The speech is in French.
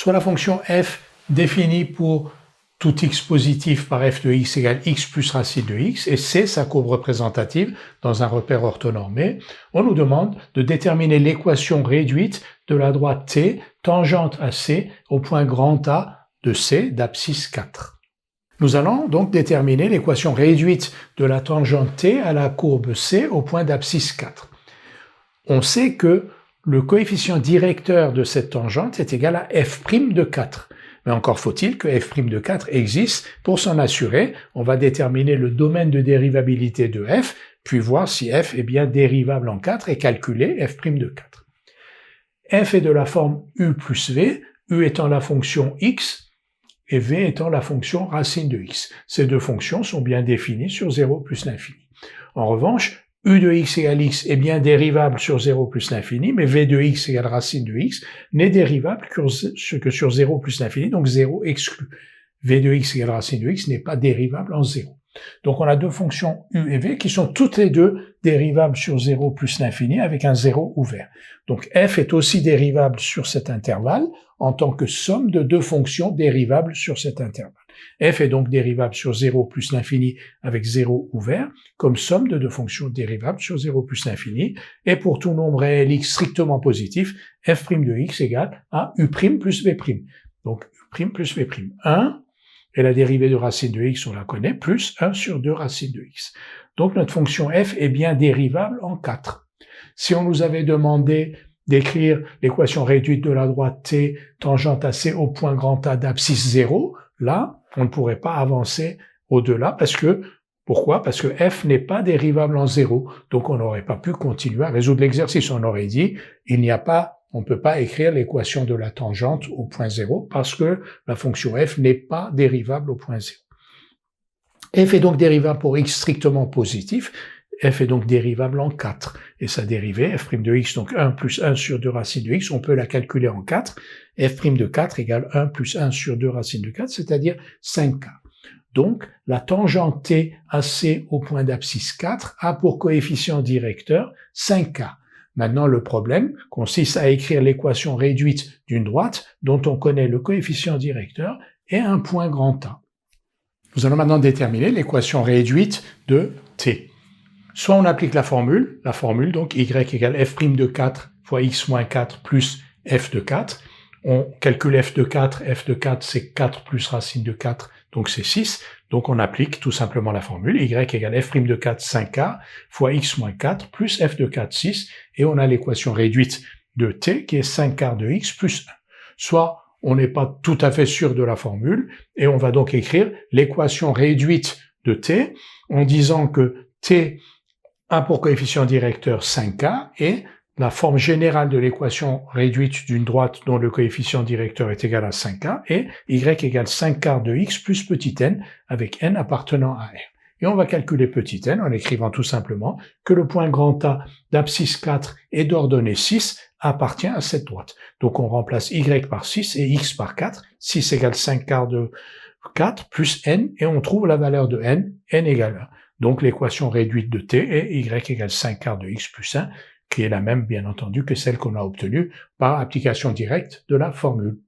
soit la fonction f définie pour tout x positif par f de x égale x plus racine de x, et c, sa courbe représentative dans un repère orthonormé, on nous demande de déterminer l'équation réduite de la droite t tangente à c au point grand A de c d'abscisse 4. Nous allons donc déterminer l'équation réduite de la tangente t à la courbe c au point d'abscisse 4. On sait que le coefficient directeur de cette tangente est égal à f' de 4. Mais encore faut-il que f' de 4 existe. Pour s'en assurer, on va déterminer le domaine de dérivabilité de f, puis voir si f est bien dérivable en 4 et calculer f' de 4. f est de la forme u plus v, u étant la fonction x et v étant la fonction racine de x. Ces deux fonctions sont bien définies sur 0 plus l'infini. En revanche, u de x égale x est bien dérivable sur 0 plus l'infini, mais v de x égale racine de x n'est dérivable que sur 0 plus l'infini, donc 0 exclu. v de x égale racine de x n'est pas dérivable en 0. Donc on a deux fonctions u et v qui sont toutes les deux dérivables sur 0 plus l'infini avec un 0 ouvert. Donc f est aussi dérivable sur cet intervalle en tant que somme de deux fonctions dérivables sur cet intervalle. f est donc dérivable sur 0 plus l'infini avec 0 ouvert, comme somme de deux fonctions dérivables sur 0 plus l'infini, et pour tout nombre réel x strictement positif, f' de x égale à u' plus v'. Donc u' plus v'. 1, et la dérivée de racine de x, on la connaît, plus 1 sur 2 racine de x. Donc notre fonction f est bien dérivable en 4. Si on nous avait demandé d'écrire l'équation réduite de la droite t tangente à c au point grand A d'abscisse 0, là, on ne pourrait pas avancer au-delà pourquoi? Parce que f n'est pas dérivable en 0, donc on n'aurait pas pu continuer à résoudre l'exercice. On aurait dit, on ne peut pas écrire l'équation de la tangente au point 0 parce que la fonction f n'est pas dérivable au point 0. f est donc dérivable pour x strictement positif, f est donc dérivable en 4. Et sa dérivée, f' de x, donc 1 plus 1 sur 2 racine de x, on peut la calculer en 4. f' de 4 égale 1 plus 1 sur 2 racine de 4, c'est-à-dire 5k. Donc, la tangente t à c au point d'abscisse 4 a pour coefficient directeur 5k. Maintenant, le problème consiste à écrire l'équation réduite d'une droite dont on connaît le coefficient directeur et un point grand A. Nous allons maintenant déterminer l'équation réduite de t. Soit on applique la formule donc y égale f' de 4 fois x moins 4 plus f de 4. On calcule f de 4 c'est 4 plus racine de 4, donc c'est 6. Donc on applique tout simplement la formule, y égale f' de 4, 5k, fois x moins 4, plus f de 4, 6, et on a l'équation réduite de t qui est 5 quarts de x plus 1. Soit on n'est pas tout à fait sûr de la formule, et on va donc écrire l'équation réduite de t en disant que t a pour coefficient directeur 5k, et la forme générale de l'équation réduite d'une droite dont le coefficient directeur est égal à 5k est y égale 5 quarts de x plus petit n avec n appartenant à R. Et on va calculer petit n en écrivant tout simplement que le point grand A d'abscisse 4 et d'ordonnée 6 appartient à cette droite. Donc on remplace y par 6 et x par 4. 6 égale 5 quarts de 4 plus n, et on trouve la valeur de n égale 1. Donc l'équation réduite de t est y égale 5 quarts de x plus 1, qui est la même, bien entendu, que celle qu'on a obtenue par application directe de la formule.